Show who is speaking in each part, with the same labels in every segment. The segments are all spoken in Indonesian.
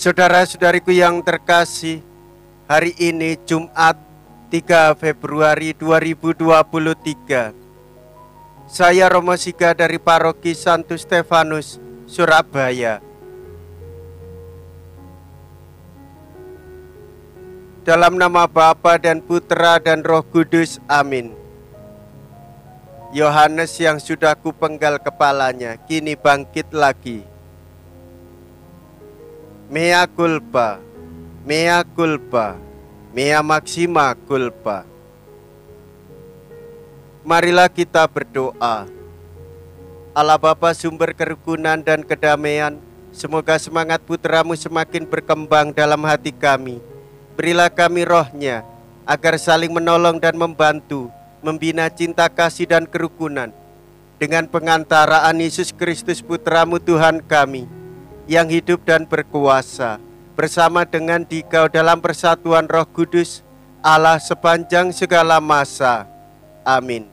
Speaker 1: Saudara-saudariku yang terkasih, hari ini Jumat 3 Februari 2023. Saya Romo Siga dari Paroki Santo Stefanus, Surabaya. Dalam nama Bapa dan Putra dan Roh Kudus, amin. Yohanes yang sudah kupenggal kepalanya, kini bangkit lagi. Mea culpa, mea culpa, mea maxima culpa. Marilah kita berdoa. Allah Bapa, sumber kerukunan dan kedamaian, semoga semangat putramu semakin berkembang dalam hati kami. Berilah kami rohnya, agar saling menolong dan membantu, membina cinta kasih dan kerukunan. Dengan pengantaraan Yesus Kristus putramu Tuhan kami, yang hidup dan berkuasa, bersama dengan Dikau dalam persatuan Roh Kudus, Allah sepanjang segala masa. Amin.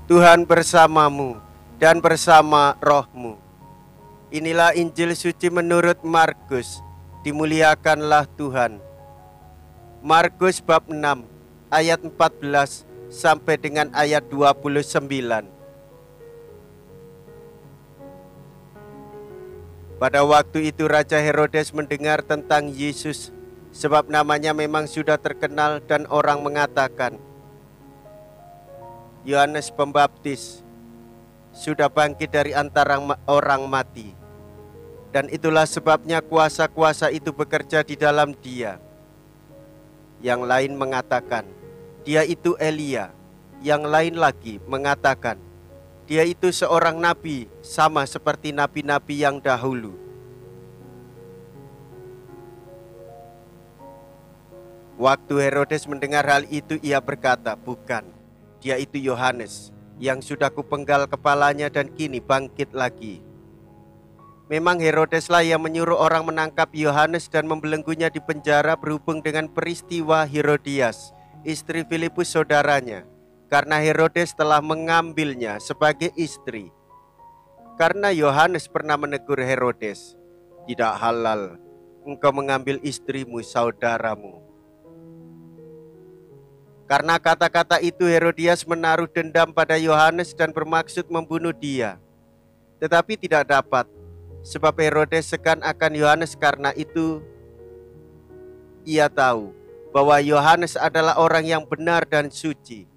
Speaker 1: Tuhan bersamamu dan bersama rohmu. Inilah Injil suci menurut Markus. Dimuliakanlah Tuhan. Markus bab 6 ayat 14 sampai dengan ayat 29. Pada waktu itu Raja Herodes mendengar tentang Yesus, sebab namanya memang sudah terkenal, dan orang mengatakan, Yohanes Pembaptis sudah bangkit dari antara orang mati, dan itulah sebabnya kuasa-kuasa itu bekerja di dalam dia. Yang lain mengatakan, dia itu Elia. Yang lain lagi mengatakan, dia itu seorang nabi, sama seperti nabi-nabi yang dahulu. Waktu Herodes mendengar hal itu, ia berkata, bukan, dia itu Yohanes, yang sudah kupenggal kepalanya dan kini bangkit lagi. Memang Herodeslah yang menyuruh orang menangkap Yohanes dan membelenggunya di penjara berhubung dengan peristiwa Herodias, istri Filipus saudaranya, karena Herodes telah mengambilnya sebagai istri. Karena Yohanes pernah menegur Herodes, tidak halal engkau mengambil istrimu saudaramu. Karena kata-kata itu Herodias menaruh dendam pada Yohanes dan bermaksud membunuh dia. Tetapi tidak dapat, sebab Herodes segan akan Yohanes. Karena itu ia tahu bahwa Yohanes adalah orang yang benar dan suci,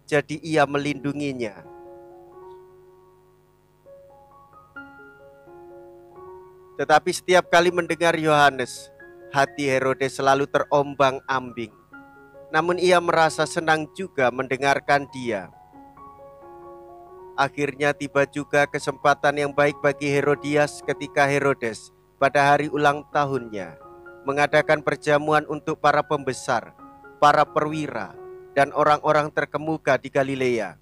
Speaker 1: jadi ia melindunginya. Tetapi setiap kali mendengar Yohanes, hati Herodes selalu terombang-ambing. Namun ia merasa senang juga mendengarkan dia. Akhirnya tiba juga kesempatan yang baik bagi Herodias ketika Herodes pada hari ulang tahunnya mengadakan perjamuan untuk para pembesar, para perwira, dan orang-orang terkemuka di Galilea.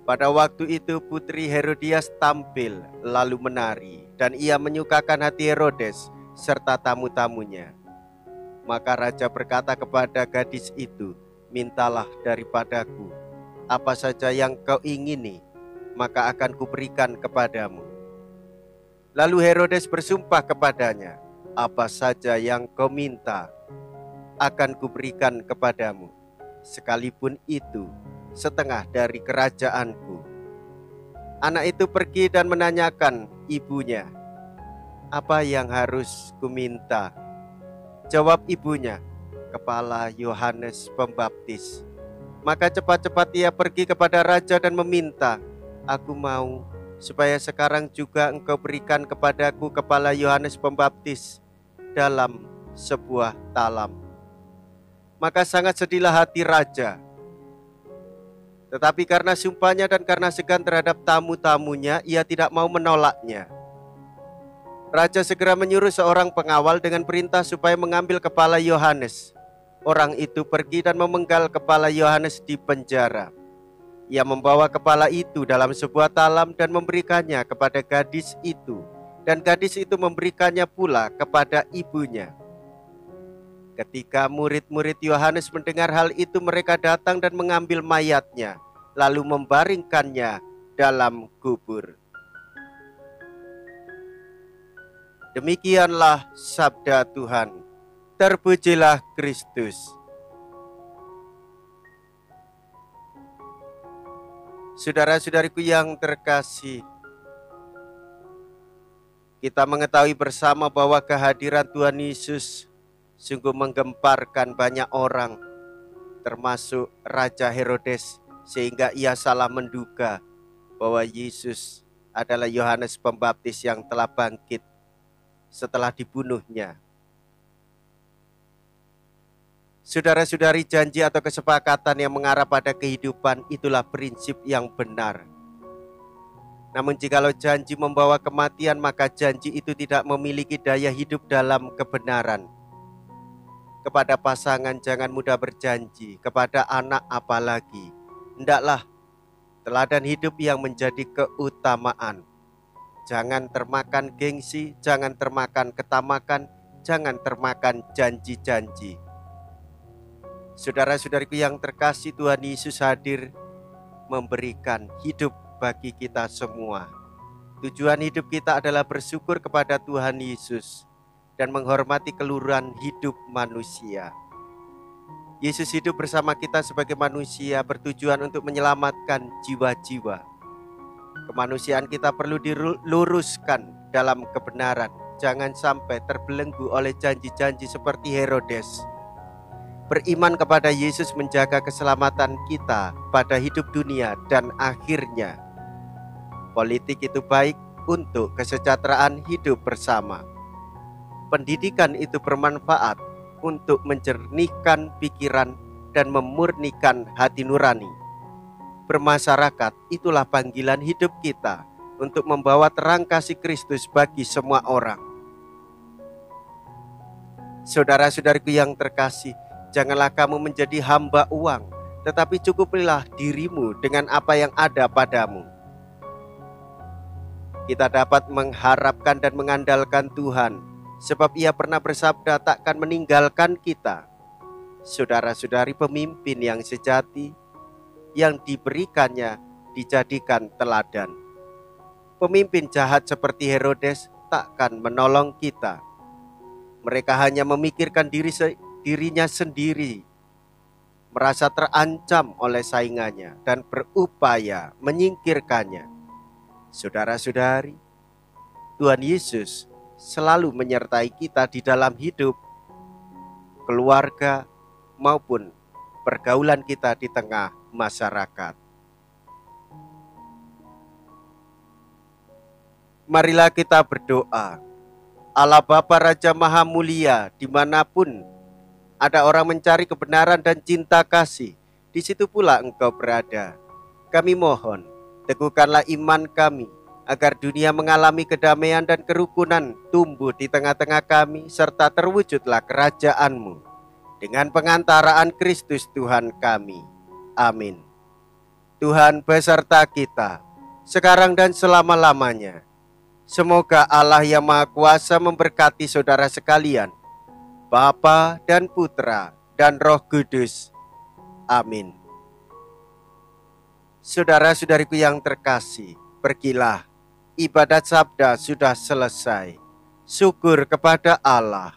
Speaker 1: Pada waktu itu putri Herodias tampil lalu menari, dan ia menyukakan hati Herodes serta tamu-tamunya. Maka raja berkata kepada gadis itu, mintalah daripadaku apa saja yang kau ingini, maka akan kuberikan kepadamu. Lalu Herodes bersumpah kepadanya, apa saja yang kau minta akan kuberikan kepadamu, sekalipun itu setengah dari kerajaanku. Anak itu pergi dan menanyakan ibunya, apa yang harus kuminta? Jawab ibunya, kepala Yohanes Pembaptis. Maka cepat-cepat ia pergi kepada raja dan meminta, aku mau supaya sekarang juga engkau berikan kepadaku kepala Yohanes Pembaptis dalam sebuah talam. Maka sangat sedihlah hati raja. Tetapi karena sumpahnya dan karena segan terhadap tamu-tamunya, ia tidak mau menolaknya. Raja segera menyuruh seorang pengawal dengan perintah supaya mengambil kepala Yohanes. Orang itu pergi dan memenggal kepala Yohanes di penjara. Ia membawa kepala itu dalam sebuah talam dan memberikannya kepada gadis itu, dan gadis itu memberikannya pula kepada ibunya. Ketika murid-murid Yohanes mendengar hal itu, mereka datang dan mengambil mayatnya, lalu membaringkannya dalam kubur. Demikianlah sabda Tuhan. Terpujilah Kristus. Saudara-saudariku yang terkasih, kita mengetahui bersama bahwa kehadiran Tuhan Yesus sungguh menggemparkan banyak orang, termasuk Raja Herodes, sehingga ia salah menduga bahwa Yesus adalah Yohanes Pembaptis yang telah bangkit setelah dibunuhnya. Saudara-saudari, janji atau kesepakatan yang mengarah pada kehidupan itulah prinsip yang benar. Namun jikalau janji membawa kematian, maka janji itu tidak memiliki daya hidup dalam kebenaran. Kepada pasangan jangan mudah berjanji, kepada anak apalagi. Hendaklah teladan hidup yang menjadi keutamaan. Jangan termakan gengsi, jangan termakan ketamakan, jangan termakan janji-janji. Saudara-saudariku yang terkasih, Tuhan Yesus hadir memberikan hidup bagi kita semua. Tujuan hidup kita adalah bersyukur kepada Tuhan Yesus dan menghormati keluruhan hidup manusia. Yesus hidup bersama kita sebagai manusia bertujuan untuk menyelamatkan jiwa-jiwa. Kemanusiaan kita perlu diluruskan dalam kebenaran. Jangan sampai terbelenggu oleh janji-janji seperti Herodes. Beriman kepada Yesus menjaga keselamatan kita pada hidup dunia dan akhirnya. Politik itu baik untuk kesejahteraan hidup bersama. Pendidikan itu bermanfaat untuk menjernihkan pikiran dan memurnikan hati nurani. Bermasyarakat itulah panggilan hidup kita untuk membawa terang kasih Kristus bagi semua orang. Saudara-saudariku yang terkasih, janganlah kamu menjadi hamba uang, tetapi cukupilah dirimu dengan apa yang ada padamu. Kita dapat mengharapkan dan mengandalkan Tuhan, sebab Ia pernah bersabda takkan meninggalkan kita. Saudara-saudari, pemimpin yang sejati, yang diberikannya dijadikan teladan. Pemimpin jahat seperti Herodes takkan menolong kita. Mereka hanya memikirkan dirinya sendiri, merasa terancam oleh saingannya dan berupaya menyingkirkannya. Saudara-saudari, Tuhan Yesus selalu menyertai kita di dalam hidup, keluarga, maupun pergaulan kita di tengah masyarakat. Marilah kita berdoa. Allah Bapa Raja Maha Mulia, dimanapun ada orang mencari kebenaran dan cinta kasih, di situ pula Engkau berada. Kami mohon, teguhkanlah iman kami, agar dunia mengalami kedamaian dan kerukunan tumbuh di tengah-tengah kami, serta terwujudlah kerajaan-Mu dengan pengantaraan Kristus Tuhan kami. Amin. Tuhan beserta kita, sekarang dan selama-lamanya. Semoga Allah yang Maha Kuasa memberkati saudara sekalian, Bapa dan Putra dan Roh Kudus. Amin. Saudara-saudariku yang terkasih, pergilah. Ibadat sabda sudah selesai. Syukur kepada Allah.